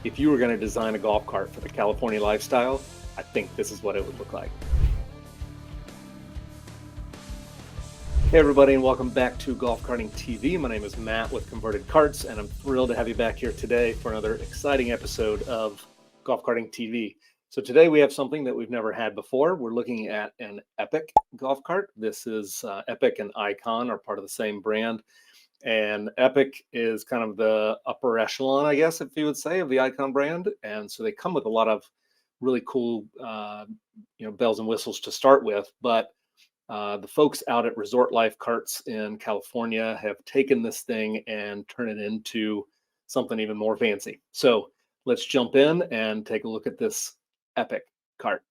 if you were going to design a golf cart for the California lifestyle, I think this is what it would look like. Hey everybody, and welcome back to Golf Karting TV. My name is Matt with Converted Carts, and I'm thrilled to have you back here today for another exciting episode of Golf Karting TV. So today we have something that we've never had before. We're looking at an Epic golf cart. This is Epic and Icon are part of the same brand. And Epic is kind of the upper echelon, I guess, if you would say, of the Icon brand. And so they come with a lot of really cool, bells and whistles to start with. But the folks out at Resort Life Carts in California have taken this thing and turned it into something even more fancy. So let's jump in and take a look at this Epic cart.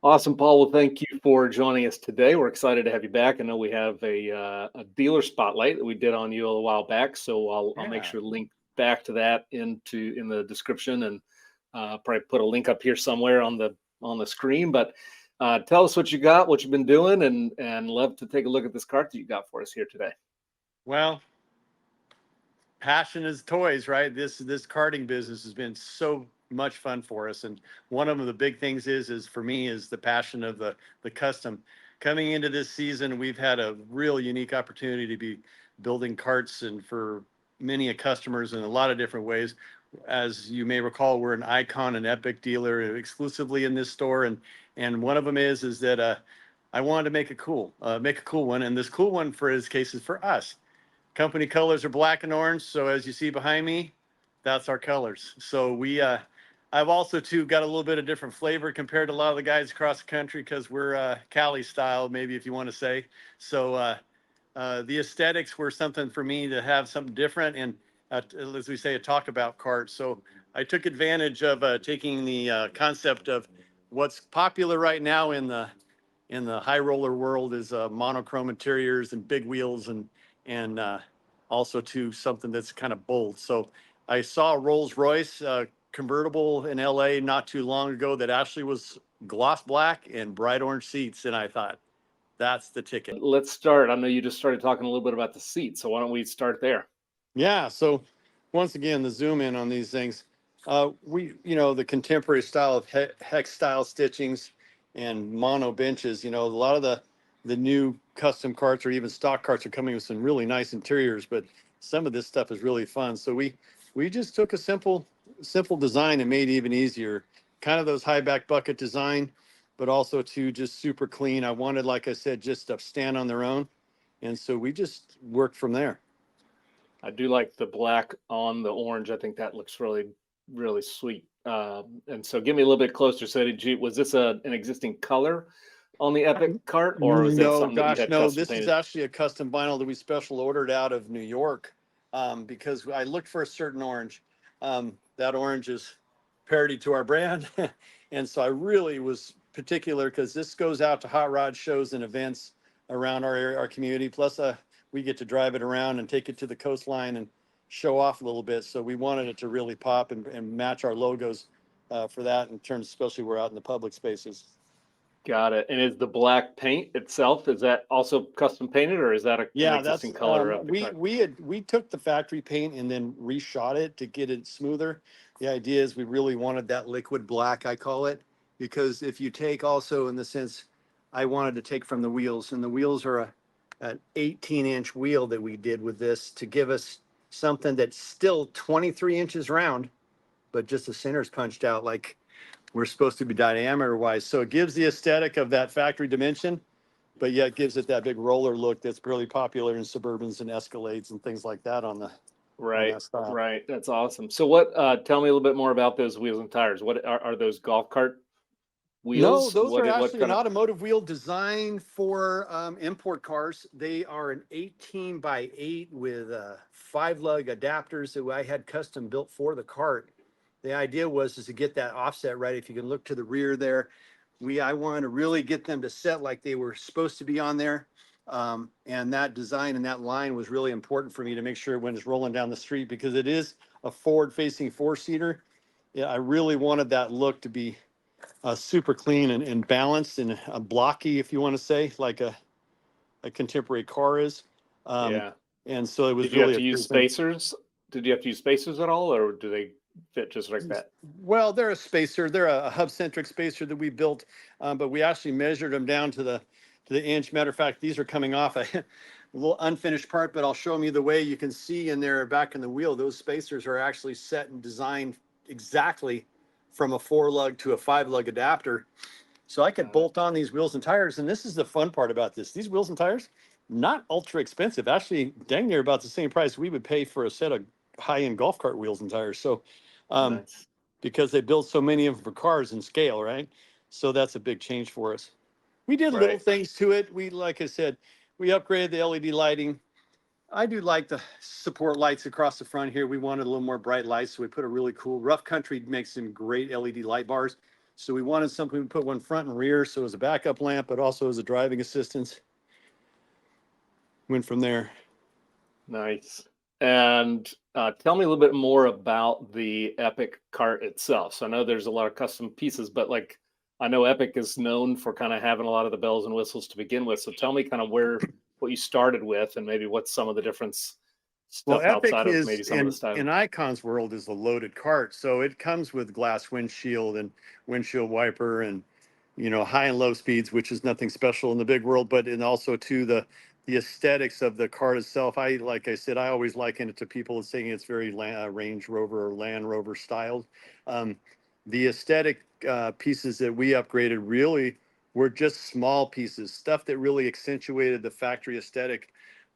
Awesome, Paul. Well, thank you for joining us today. We're excited to have you back. I know we have a dealer spotlight that we did on you a while back, so I'll make sure to link back to that in the description, and probably put a link up here somewhere on the screen. But tell us what you got, what you've been doing, and love to take a look at this cart that you got for us here today. Well, passion is toys, right? This karting business has been so much fun for us, and one of the big things is for me is the passion of the custom. Coming into this season, we've had a real unique opportunity to be building carts and for many customers in a lot of different ways. As you may recall, we're an Icon and Epic dealer exclusively in this store, and one of them is that I wanted to make a cool one, and this cool one for his case is for us. Company colors are black and orange, so as you see behind me, that's our colors. So I've also too got a little bit of different flavor compared to a lot of the guys across the country, because we're Cali style, maybe, if you want to say. So the aesthetics were something for me to have something different, and as we say, a talk about cart. So I took advantage of taking the concept of what's popular right now in the high roller world is monochrome interiors and big wheels, and also to something that's kind of bold. So I saw a Rolls Royce convertible in LA not too long ago that actually was gloss black and bright orange seats, and I thought, that's the ticket. Let's start. I know you just started talking a little bit about the seat, so why don't we start there? Yeah. So once again, the zoom in on these things, the contemporary style of hex style stitchings and mono benches, a lot of the new custom carts or even stock carts are coming with some really nice interiors, but some of this stuff is really fun. So we just took a simple design and made it even easier, kind of those high back bucket design, but also to just super clean. I wanted, like I said, just to stand on their own. And so we just worked from there. I do like the black on the orange. I think that looks really, really sweet. And so give me a little bit closer. So was this an existing color on the Epic cart, or is it No, something that you gosh, had no. custom This is painted? actually a custom vinyl that we special ordered out of New York, because I looked for a certain orange. That orange is parity to our brand. And so I really was particular, because this goes out to hot rod shows and events around our area, our community. Plus, we get to drive it around and take it to the coastline and show off a little bit. So we wanted it to really pop and match our logos for that, in terms, especially we're out in the public spaces. Got it. And is the black paint itself, is that also custom painted, or is that an existing color of the cart? We took the factory paint and then reshot it to get it smoother. The idea is we really wanted that liquid black, I call it, because if you take also, in the sense, I wanted to take from the wheels, and the wheels are an 18-inch wheel that we did with this to give us something that's still 23 inches round, but just the center's punched out like we're supposed to be diameter wise. So it gives the aesthetic of that factory dimension, but yet gives it that big roller look that's really popular in Suburbans and Escalades and things like that on Right, that style. right. That's awesome. So what, tell me a little bit more about those wheels and tires. What are those golf cart No, wheels? those are What actually an kind of? automotive wheel designed for import cars. They are an 18 by 8 with 5-lug adapters that I had custom built for the cart. The idea was to get that offset right. If you can look to the rear there, I wanted to really get them to set like they were supposed to be on there. And that design and that line was really important for me to make sure when it's rolling down the street, because it is a forward-facing 4-seater. Yeah, I really wanted that look to be super clean and balanced and blocky, if you want to say, like a contemporary car is. Yeah. And so it was Did you have really to a use cool thing. spacers? Did you have to use spacers at all, or do they fit just like that? Well, they're a spacer. They're a hub-centric spacer that we built, but we actually measured them down to the inch. Matter of fact, these are coming off a little unfinished part, but I'll show them you the way. You can see in there back in the wheel, those spacers are actually set and designed exactly from a 4-lug to a 5-lug adapter. So I could bolt on these wheels and tires. And this is the fun part about this. These wheels and tires, not ultra expensive, actually dang near about the same price we would pay for a set of high-end golf cart wheels and tires. So, Nice. because they build so many of them for cars in scale, right? So that's a big change for us. We did little Right. things to it. We, like I said, we upgraded the LED lighting. I do like the support lights across the front here. We wanted a little more bright lights, so we put a really cool, Rough Country makes some great LED light bars. So we wanted something, we put one front and rear, so as a backup lamp, but also as a driving assistance. Went from there. Nice. And tell me a little bit more about the Epic cart itself. So I know there's a lot of custom pieces, but like I know Epic is known for kind of having a lot of the bells and whistles to begin with. So tell me kind of what you started with and maybe what's some of the difference Well, stuff Epic outside of is maybe some of the in styling. Icon's world is a loaded cart. So it comes with glass windshield and windshield wiper and, high and low speeds, which is nothing special in the big world, but and also to the aesthetics of the cart itself. Like I said, I always liken it to people saying it's very Range Rover or Land Rover styled. Um, the aesthetic pieces that we upgraded really were just small pieces, stuff that really accentuated the factory aesthetic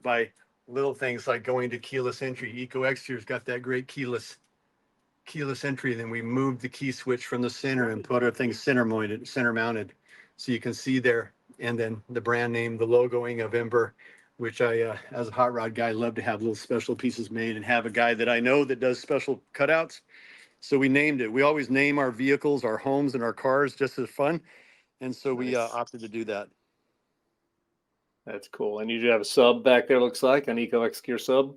by little things like going to keyless entry. Eco Exterior's got that great keyless entry. Then we moved the key switch from the center and put our thing center mounted. So you can see there. And then the brand name, the logoing of Ember, which I, as a hot rod guy, love to have little special pieces made and have a guy that I know that does special cutouts. So we named it. We always name our vehicles, our homes, and our cars just as fun. And so we Nice. opted to do that. That's cool. And you do have a sub back there, looks like an Eco X Gear sub.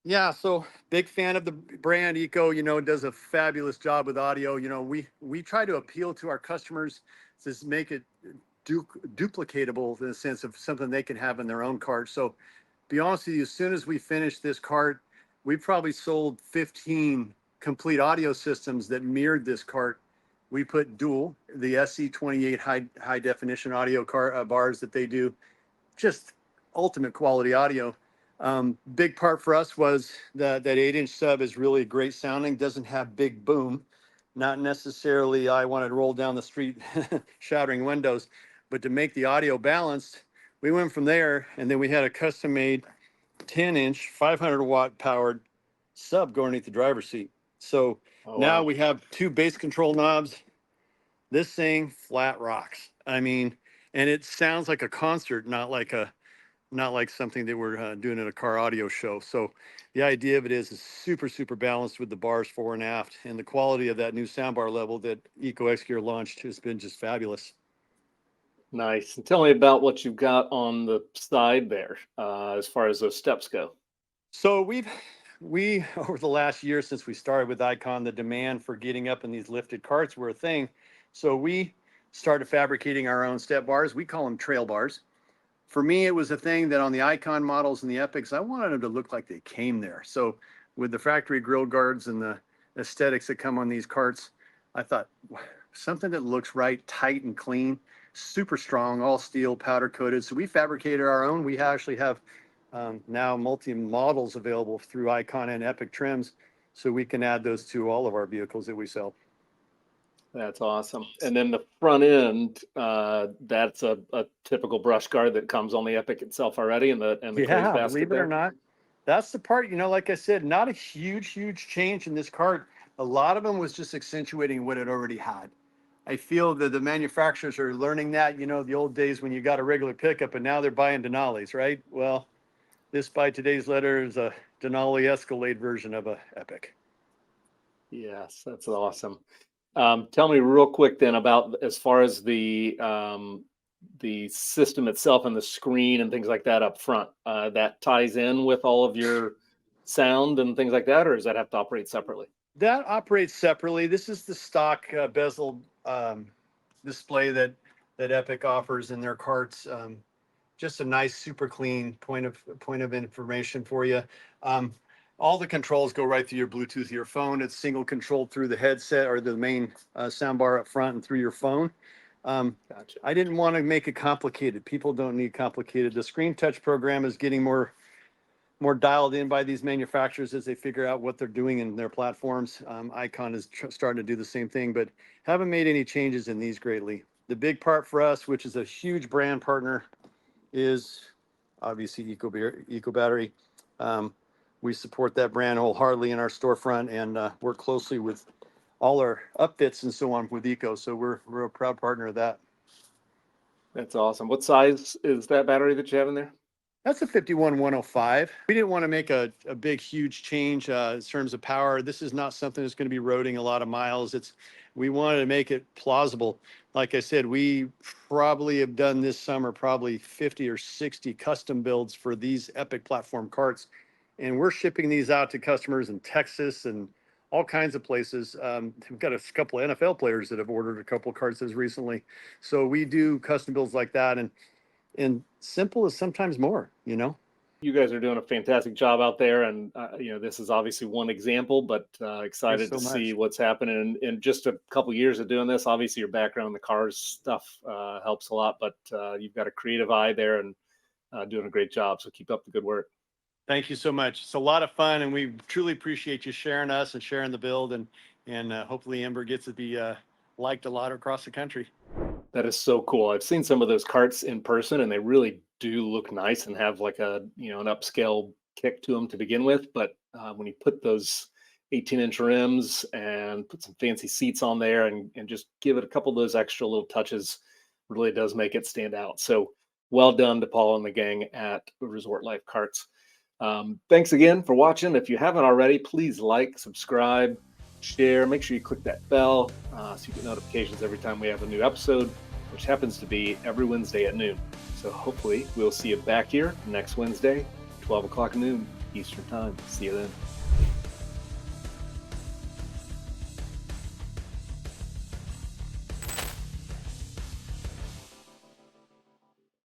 Yeah, so big fan of the brand. Eco, does a fabulous job with audio. We try to appeal to our customers to make it duplicatable in the sense of something they can have in their own cart. So be honest with you, as soon as we finish this cart, we probably sold 15 complete audio systems that mirrored this cart. We put dual, the SC28 high definition audio bars that they do, just ultimate quality audio. Big part for us was that 8-inch sub is really great sounding, doesn't have big boom. Not necessarily I wanted to roll down the street shattering windows, but to make the audio balanced, we went from there, and then we had a custom made 10-inch 500-watt powered sub going underneath the driver's seat. So Oh, now wow. we have 2 bass control knobs. This thing flat rocks. I mean, and it sounds like a concert, not like something that we're doing at a car audio show. So the idea of it is super, super balanced with the bars fore and aft, and the quality of that new soundbar level that Eco X Gear launched has been just fabulous. Nice. And tell me about what you've got on the side there, as far as those steps go. So we over the last year since we started with Icon, the demand for getting up in these lifted carts were a thing. So we started fabricating our own step bars. We call them trail bars. For me, it was a thing that on the Icon models and the Epics, I wanted them to look like they came there. So with the factory grill guards and the aesthetics that come on these carts, I thought something that looks right, tight and clean, super strong, all steel, powder coated. So we fabricated our own. We actually have now multi models available through Icon and Epic trims, so we can add those to all of our vehicles that we sell. That's awesome. And then the front end, that's a typical brush guard that comes on the Epic itself already, and the closed Yeah, basket believe it or there. not, that's the part, like I said, not a huge change in this cart. A lot of them was just accentuating what it already had. I feel that the manufacturers are learning that, the old days when you got a regular pickup and now they're buying Denali's, right? Well, this by today's letter is a Denali Escalade version of a Epic. Yes, that's awesome. Tell me real quick then about as far as the system itself and the screen and things like that up front. That ties in with all of your sound and things like that, or does that have to operate separately? That operates separately. This is the stock bezel display that Epic offers in their carts. Just a nice, super clean point of information for you. Um, All the controls go right through your Bluetooth of your phone. It's single controlled through the headset or the main sound bar up front and through your phone. Gotcha. I didn't want to make it complicated. People don't need complicated. The screen touch program is getting more dialed in by these manufacturers as they figure out what they're doing in their platforms. Icon is starting to do the same thing, but haven't made any changes in these greatly. The big part for us, which is a huge brand partner, is obviously Eco Battery. We support that brand wholeheartedly in our storefront and work closely with all our upfits and so on with Eco. So we're a proud partner of that. That's awesome. What size is that battery that you have in there? That's a 51105. We didn't want to make a big, huge change in terms of power. This is not something that's going to be roading a lot of miles. We wanted to make it plausible. Like I said, we probably have done this summer probably 50 or 60 custom builds for these Epic platform carts. And we're shipping these out to customers in Texas and all kinds of places. We've got a couple of NFL players that have ordered a couple of carts as recently. So we do custom builds like that. And simple is sometimes more, you know? You guys are doing a fantastic job out there, and this is obviously one example, but excited so to see much. what's happening in just a couple years of doing this. Obviously, your background in the cars stuff helps a lot, but you've got a creative eye there and doing a great job. So keep up the good work. Thank you so much. It's a lot of fun, and we truly appreciate you sharing us and sharing the build, and hopefully Ember gets to be liked a lot across the country. That is so cool. I've seen some of those carts in person, and they really do look nice and have like an upscale kick to them to begin with. But when you put those 18-inch rims and put some fancy seats on there and just give it a couple of those extra little touches, really does make it stand out. So well done to Paul and the gang at Resort Life Carts. Thanks again for watching. If you haven't already, please like, subscribe, share. Make sure you click that bell so you get notifications every time we have a new episode, which happens to be every Wednesday at noon. So hopefully we'll see you back here next Wednesday, 12 o'clock noon Eastern time. See you then.